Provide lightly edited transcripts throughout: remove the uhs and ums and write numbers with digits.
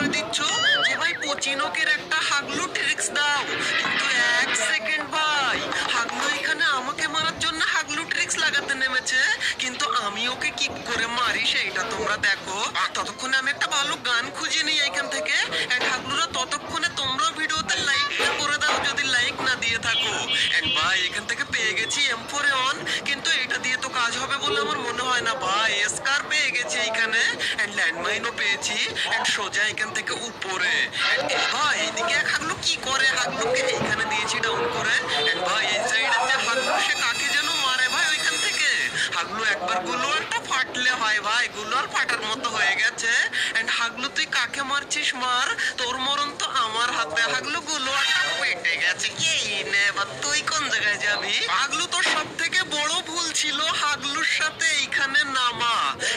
করে দিচ্ছ যে ভাই পচিনকের একটা হাগলু ট্রিক্স দাও, কিন্তু এক সেকেন্ড ভাই, হাগলু এখানে আমাকে মারার জন্য হাগলু ট্রিক্স লাগাতে নেমেছে, কিন্তু আমি ওকে কি করে মারি সেইটা তোমরা দেখো। ততক্ষণে আমি একটা ভালো গান খুঁজে নিই এখান থেকে। এন্ড হাগলুরা ততক্ষণে তোমরা ভিডিওতে লাইক করে দাও যদি লাইক না দিয়ে থাকো। এন্ড ভাই এখান থেকে পেয়ে গেছি M4A1, কিন্তু এটা দিয়ে তো কাজ হবে বলে আমার মনে হয় না ভাই। স্কার পেয়ে গেছি এখানে, এন্ড ল্যান্ডমাইনও পেয়েছি, এন্ড সোজা এখান থেকে উপরে। ভাই এদিকে এক হাগলু কি করে, হাগলুকে এখানে দিয়েছি ডাউন করে। এন্ড ভাই এই সাইডে যে হাগলু সে কাকে যেন মারে ভাই ওইখান থেকে। হাগলু একবার গুলোয়ালটা ফাটলে হয় ভাই, গুলোয়াল ফাটার মতো হয়ে গেছে। এন্ড হাগলু তুই কাকে মারছিস মার, তোর মরণ তো আমার হাতে। হাগলু গুলোয়ালটা পেটে গেছে। এই নে বা তুই কোন জায়গায় যাবি? হাগলু তোর সব থেকে বড় ভুল ছিল হাগলুর সাথে এইখানে নামা।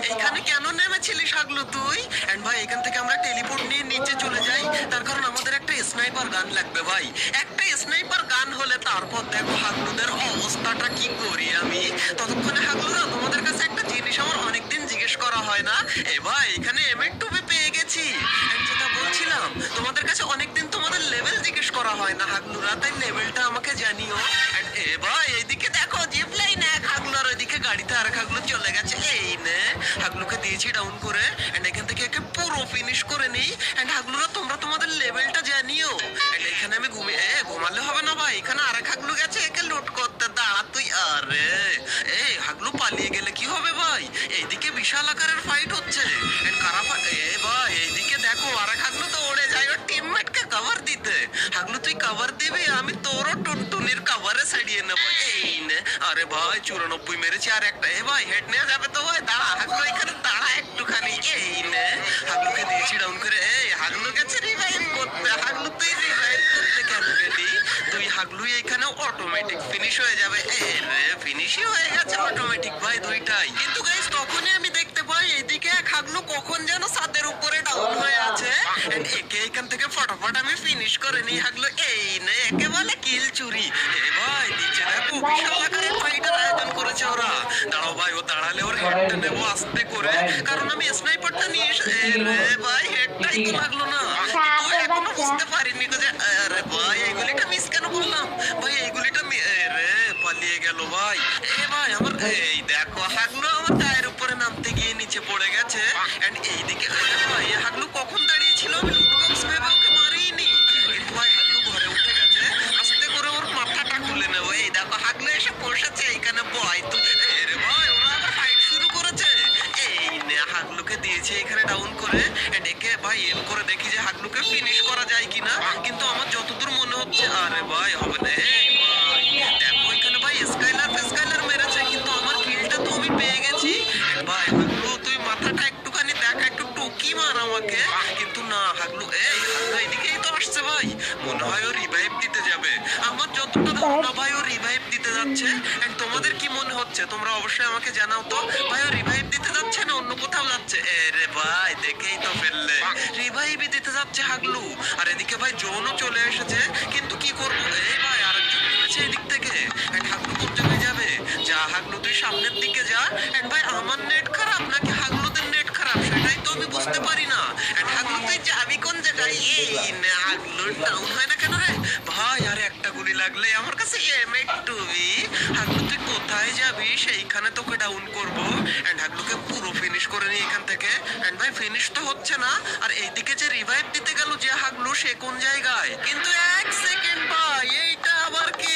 এইখানে কেন নেমেছিলিস হাগলু তুই? এন্ড ভাই এখান থেকে আমরা টেলিপোর্ট নিয়ে নিচে চলে যাই, তার কারণ আমাদের একটা স্নাইপার গান লাগবে ভাই। একটা স্নাইপার গান হলে তারপর দেখো হাগলুদের অবস্থাটা কি করি আমি। ততক্ষণে হাগলুরা তোমাদের কাছে একটা জিনিস আমার অনেকদিন জিজ্ঞেস করা হয় না। এ ভাই এখানে M8 পেয়ে গেছি। এন্ড যেটা বলছিলাম তোমাদের কাছে অনেকদিন তোমাদের লেভেল জিজ্ঞেস করা হয় না হাগলুরা, তাই লেভেলটা আমাকে জানিও। এন্ড এ ভাই এইদিকে দেখো জিপ লাইন এক হাগলু, আর ওইদিকে গাড়িতে আর এক হাগলু চলে গেছে। এই নে হাগলুকে দিয়েছি ডাউন করে। এন্ড এখান থেকে একে পুরো ফিনিশ করে নিই। এন্ড হাগলুরা তোমরা তোমাদের লেভেলটা জানিও। এন্ড এখানে আমি ঘুমালে হবে না ভাই, এখানে আরেক হাগলু গেছে একে লুট করতে। দাঁড়া তুই। আরে এই হাগলু পালিয়ে গেলে কি হবে ভাই? এইদিকে বিশাল আকারের ফাইট হচ্ছে। এন্ড কারা এ ভাই এইদিকে দেখো আরেক হাগলু তো উড়ে যায় ওর টিমমেটকে কভার দিতে। হাগলু তুই কভার দিবি, আমি তোরও টুনটুনির কভারে ছাড়িয়ে নেবো। এই নে। আরে ভাই 94 মেরেছি আর একটা। এ ভাই হেড নিয়ে যাবে তো ভাই, দাঁড়া হাগলু এখানে দাঁড়া একটুখানি। এই নে হাগলুকে দিয়েছি ডাউন করে। এই হাগলু গেছে রিভাইভ করতে। হাগলু তুই রিভাইভ করতে কেন গেলি? তুই হাগলু এখানে অটোমেটিক ফিনিশ হয়ে যাবে। এ রে ফিনিশই হয়ে গেছে অটোমেটিক ভাই দুইটাই। কিন্তু গাইস তখনই আমি দেখতে পাই এইদিকে এক হাগলু কখন যেন ছাদের উপরে ডাউন হয়ে আছে। এন্ড একে এখান থেকে ফটাফট আমি ফিনিশ করে নিই হাগলু। এই নে একে বলে কিল চুরি। এ ভাই নিচে দেখো বিশাল আকারের ফাইটার আয়োজন করেছে ওরা। দাঁড়াও ভাই, ও দাঁড়ালে ওর হেডটা নেবো আস্তে করে, কারণ আমি স্নাইপারটা নিয়ে এ রে ভাই হেডটাই তো লাগলো না। তুই এখনো বুঝতে পারিনি যে আরে ভাই এই গুলিটা মিস কেন করলাম ভাই? এই গুলিটা রে পালিয়ে গেল ভাই। এ ভাই আমার এই দেখো হাগলু আমার টায়ার উপরে নামতে গিয়ে নিচে পড়ে গেছে। এন্ড এইদিকে ভাই হাগলু কখন দাঁড়িয়েছিল আমি লুট বক্স ভেবে ওকে মারিনি, কিন্তু ভাই হাগলু ঘরে উঠে গেছে। আস্তে করে ওর মাথাটা খুলে নেবো। এই দেখো হাগলু এসে বসেছে এইখানে ভয় তো। রে ভাই ওরা আবার ফাইট শুরু করেছে। এই নে হাগলুকে দিয়েছে এখানে ডাউন করে। এন্ড একে ভাই এম করে দেখি যে হাগলুকে ফিনিশ করা যায় কিনা, কিন্তু আমার যতদূর মনে হচ্ছে আরে ভাই হবে না। এই ভাই দেখো এখানে ভাই স্কাইলার মেরেছে, কিন্তু আমার কিলটা তো আমি পেয়ে গেছি। ভাই হাগলু তুই মাথাটা একটুখানি দেখ, একটু টুকি মার আমাকে। কিন্তু না হাগলু এই হাগলু এদিকেই তো আসছে ভাই, মনে হয় ও রিভাইভ দিতে যাবে। আমার যতটা ধারণা ভাই ও রিভাইভ দিতে যাচ্ছে। এন্ড তোমাদের কি মনে হচ্ছে তোমরা অবশ্যই আমাকে জানাও তো, ভাই ও রিভাইভ দিতে যাচ্ছে না অন্য কোথাও যাচ্ছে? এ রে ভাই দেখেই তো ফেললে, রিভাইভই দিতে যাচ্ছে হাগলু। আর এদিকে ভাই জোনও চলে এসেছে, কিন্তু কি করবো? এই ভাই আরেকজন নেমেছে এদিক থেকে। এন্ড হাগলু কোন জায়গায় যাবে? যা হাগলু তুই সামনের দিকে যা। এন্ড ভাই আমার নেট খারাপ নাকি হাগলুদের নেট খারাপ সেটাই তো আমি বুঝতে পারি না। এন্ড হাগলু তুই যাবি কোন জায়গায়? এই না হাগলু ডাউন হয় না কেন রে ভাই? আরে একটা গুলি লাগলে আমার কাছে M8 হাগলু তুই কোথায় যাবি? সেইখানে তোকে ডাউন করবো। এন্ড হাগলুকে পুরো ফিনিশ করে নি এখান থেকে। এন্ড ভাই ফিনিশ তো হচ্ছে না, আর এইদিকে যে রিভাইভ দিতে গেল যে হাগলু সে কোন জায়গায়? কিন্তু এক সেকেন্ড ভাই এইটা আবার কি?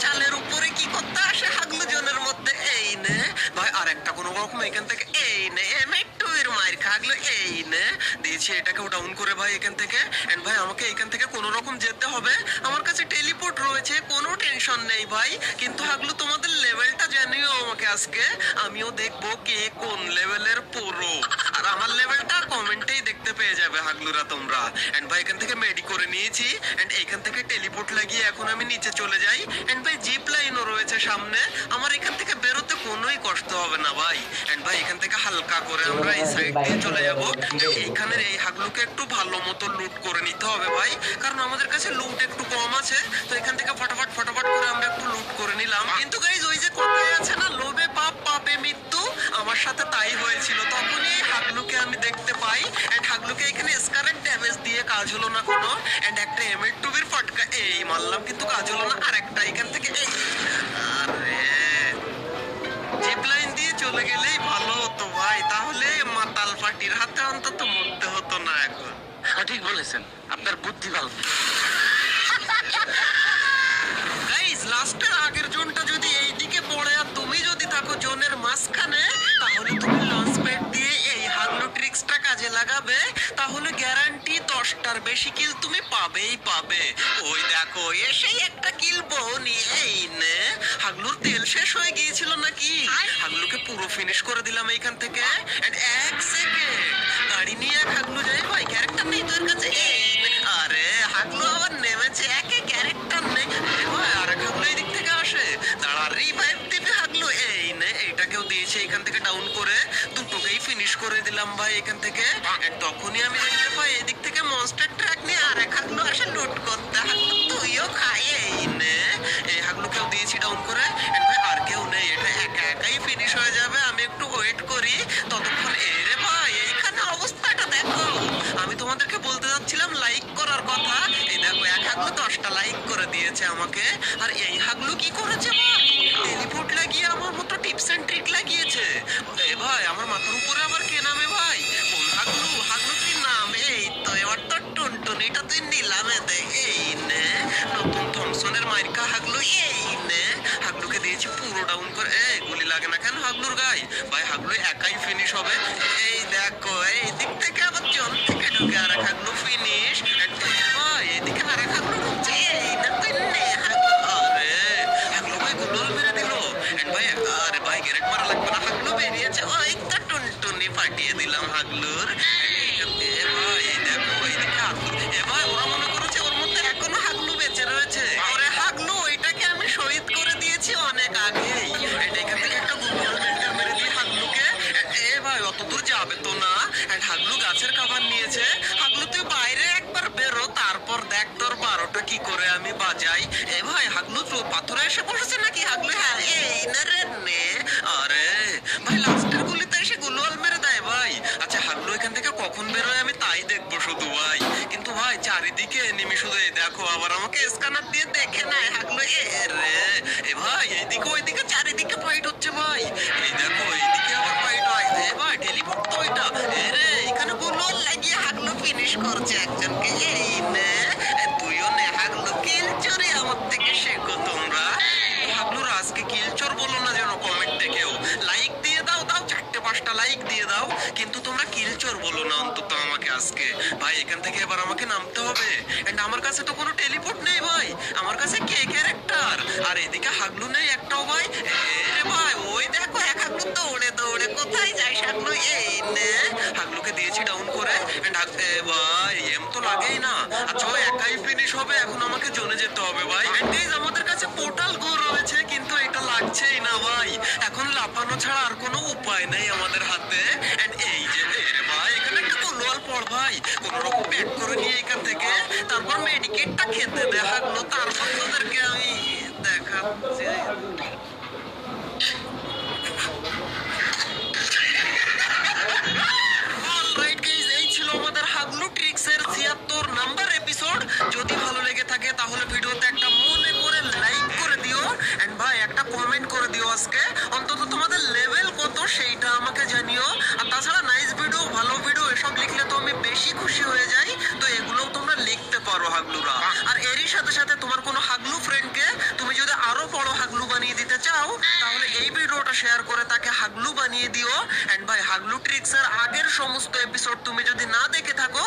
চালের উপরে কি করতে আসে হাগলু জনের মধ্যে? এই নে ভাই আর একটা কোনো রকম এখান থেকে। এই নে M8 এর মাইর খাগলু। এই নে দিয়েছি এটাকেও ডাউন করে ভাই এখান থেকে। এন্ড ভাই আমাকে এখান থেকে কোনো রকম যেতে হবে, আমার কাছে টেলিপোর্ট রয়েছে, কোনো টেনশন নেই ভাই। কিন্তু হাগলু তোমাদের লেভেলটা জানিও আমাকে আজকে, আমিও দেখবো কে কোন লেভেলের পুরো। আর আমার লেভেলটা কমেন্টেই দেখতে পেয়ে যাবে হাগলুরা তোমরা। এন্ড ভাই এখান থেকে মেডি করে নিয়েছি। এন্ড এখান থেকে টেলিপোর্ট লাগিয়ে এখন আমি নিচে চলে যাই। এন্ড ভাই জিপ লাইনও রয়েছে সামনে, আমার এখান থেকে বেরোতে কোনোই কষ্ট হবে না ভাই। এন্ড ভাই এখান থেকে হালকা করে আমরা এই সাইড দিয়ে চলে যাবো। এইখানের এই হাগলুকে একটু ভালো মতো লুট করে নিতে হবে ভাই, কারণ আমাদের কাছে লুট একটু কম আছে। তো এখান থেকে ফটাফট করে আমরা একটু লুট করে নিলাম। কিন্তু গাইজ ওই যে কথায় আছে না, লোভে পাপ পাপে মৃত্যু, আমার সাথে তাই হয়েছিল। তখনই হাগলুকে আমি দেখতে পাই। এন্ড হাগলুকে এখানে স্কারের ড্যামেজ দিয়ে কাজ হলো না কোনো, এন্ড একটা এমএল2বির ফটকা এই মারলাম কিন্তু কাজ হলো না, আর একটা এখান থেকে এই আরে জিপলাইন দিয়ে চলে গেলেই ভালো হতো ভাই, তাহলে মাতাল পার্টির হাতে অন্তত মরতে হতো না এখন। সঠিক বলেছেন, আপনার বুদ্ধি ভালো। গাইস লাস্টের আগের জোনটা যদি এইদিকে পড়ে আর তুমি যদি থাকো জোনের মাঝখানে, তাহলে তুমি লঞ্চ প্যাড দিয়ে এই হাগলু ট্রিক্সটা কাজে লাগাবে, তাহলে গ্যারান্টি 10টার বেশি কিল তুমি পাবেই পাবে। ওই দেখো এসেই একটা কিল বহনি, এই নে। হাগলুর তেল শেষ হয়ে গিয়েছিল নাকি? হাগলুকে পুরো ফিনিশ করে দিলাম এইখান থেকে। এন্ড 1 সেকেন্ড গাড়ি নিয়ে এক হাগলু যাই ভাই, ক্যারেক্টার নেই তোর কাছে? এই নে। আরে হাগলু আবার নেমেছে, একে ক্যারেক্টার নেই। এ ভাই আরেক হাগলু এই দিক থেকে আসে, দাঁড়া রিভাইভ দিবে হাগলু। এই নে, এইটাকেও দিয়েছে এখান থেকে ডাউন করে, দুটোকেই ফিনিশ করে দিলাম ভাই এখান থেকে। আর তখনই আমি দেখতে পাই এদিক থেকে মনস্টার ট্রাক নিয়ে আরেক হাগলু আসে লুট করতে। হাগলু তুইও খাই, এই নে। এই হাগলুকেও দিয়েছি ডাউন করে। এন্ড ভাই আর কেউ নেই, এটা একা একাই ফিনিশ হয়ে যাবে, আমি একটু ওয়েট করি ততক্ষণ। এরে ভাই এইখানে অবস্থাটা দেখো, আমি তোমাদেরকে বলতে যাচ্ছিলাম লাইক করার কথা। এই দেখো এক হাগলু 10টা লাইক করে দিয়েছে আমাকে, আর এই হাগলু কি করেছে ভাই, টেলিপোর্ট লাগিয়ে আমার মতো টিপস এন্ড ট্রিক লাগিয়েছে। এ ভাই আমার মাথার উপরে আবার কে নামে ভাই? কোন হাগলু? হাগলু তুই নাম। এই তো এবার তো টুনটুনিটা তুই নিলামে দে। এই নে, নতুন থমসনের মাইরকা হাগলু। এই নে, হাগলুকে দিয়েছি পুরো ডাউন করে। এই গুলি লাগে না কেন হাগলুর গায়ে? ভাই হাগলু একাই ফিনিশ হবে। এই দেখো এই দিক থেকে আবার জন থেকে ঢুকে আর এক হাগলু ফিনিশ। ভাই এদিকে আর এক হাগলু ঢুকছে। এই না তুই নে হাগলু। আরে হাগলু ভাই গুলোল মেরে দিল। এন্ড ভাই আরে ভাই গ্রেট মারা লাগবে না, হাগলু বেরিয়েছে। ওই তো টুনটুনি ফাটিয়ে দিলাম হাগলুর। এ ভাই এই দেখো এইদিকে হাগলু। এ ভাই ওরা মনে করেছে ওর মধ্যে এখনো হাগলু বেঁচে রয়েছে। ওরে হাগলু, ওইটাকে আমি শহীদ করে দিয়েছি অনেক আগেই। এটা এখান থেকে একটা গুগল মেরে দিয়ে হাগলুকে। এ ভাই অত দূর যাবে তো না। এন্ড হাগলু গাছের কাভার নিয়েছে। হাগলু তুই বাইরে একবার বেরো, তারপর দেখ তোর 12টা কি করে আমি বাজাই। এ ভাই হাগলু তো পাথরে এসে বসেছে নাকি হাগলু? হ্যাঁ এই না রে নে। আরে ভাই লাস্টের গুলিতে এসে গুলোয়াল মেরে দেয় ভাই। আচ্ছা হাগলু এখান থেকে কখন বেরোয় আমি তাই দেখবো শুধু ভাই। কিন্তু ভাই চারিদিকে এনিমি শুধু। এই দেখো আবার আমাকে স্ক্যানার দিয়ে দেখে নেয় হাগলু। এ রে এ ভাই এইদিকে ওইদিকে চারিদিকে ফাইট হচ্ছে ভাই। এই দেখো এইদিকে আবার ফাইট হয়। এ ভাই টেলিপোর্ট তো ওইটা। এ রে এখানে গুলোয়াল লাগিয়ে হাগলু ফিনিশ করছে একজনকে। এই নে, তুইও নে হাগলু। কিল চুরি আমার থেকে শেখো তোমরা। হাগলুর আজকে কিল চোর বলো না যেন কমেন্টে কেউ। লাইক দিয়ে দাও, দাও 4-5টা লাইক দিয়ে দাও, কিন্তু তোমরা কিল চোর বলো না অন্তত আমাকে আজকে। ভাই এখান থেকে এবার আমাকে নামতে হবে। এন্ড আমার কাছে তো কোনো টেলিপোর্ট নেই ভাই, আমার কাছে কে ক্যারেক্টার। আর এদিকে হাগলু নেই একটাও ভাই। এরে ভাই ওই দেখো এক হাগলু দৌড়ে দৌড়ে কোথায় যাই হাগলু। এই নে, হাগলুকে দিয়েছি ডাউন করে। এন্ড ভাই এম তো লাগেই না। আচ্ছা ও একাই ফিনিশ হবে, এখন আমাকে জোনে যেতে হবে ভাই। এন্ড গাইস আমাদের কাছে পোর্টাল গো রয়েছে, কিন্তু এটা লাগছেই না ভাই। এখন লাফানো ছাড়া আর কোনো উপায় নেই আমাদের হাতে। এন্ড এই যে এরে ভাই এখানে একটা গোলওয়াল পড় ভাই, কোন রকম ব্যাক করে নিয়ে এখান থেকে, তারপর মেডিকেটটা খেতে দেখালো, তারপর তোদেরকে আমি দেখাচ্ছি। অলরাইট গাইস, এই ছিল আমাদের হাগলু ট্রিক্সের 76 নাম্বার এপিসোড। যদি ভালো লেগে থাকে তাহলে ভিডিওতে একটা মনে করে লাইক করে দিও। এন্ড ভাই একটা কমেন্ট করে দিও আজকে, অন্তত তোমাদের লেভেল কত সেইটা আমাকে জানিও। আর তাছাড়া নাইস ভিডিও, ভালো ভিডিও এসব লিখলে তো আমি বেশি খুশি হয়ে যাই। তো এগুলোও তোমরা লিখতে পারো হাগলুরা। আর এরই সাথে সাথে তোমার কোনো হাগলু ফ্রেন্ডকে তুমি যদি আরো বড় হাগলু বানিয়ে দিতে চাও, তাহলে এই ভিডিওটা শেয়ার করে তাকে হাগলু বানিয়ে দিও। এন্ড ভাই হাগলু ট্রিক্সের আগের সমস্ত এপিসোড তুমি যদি না দেখে থাকো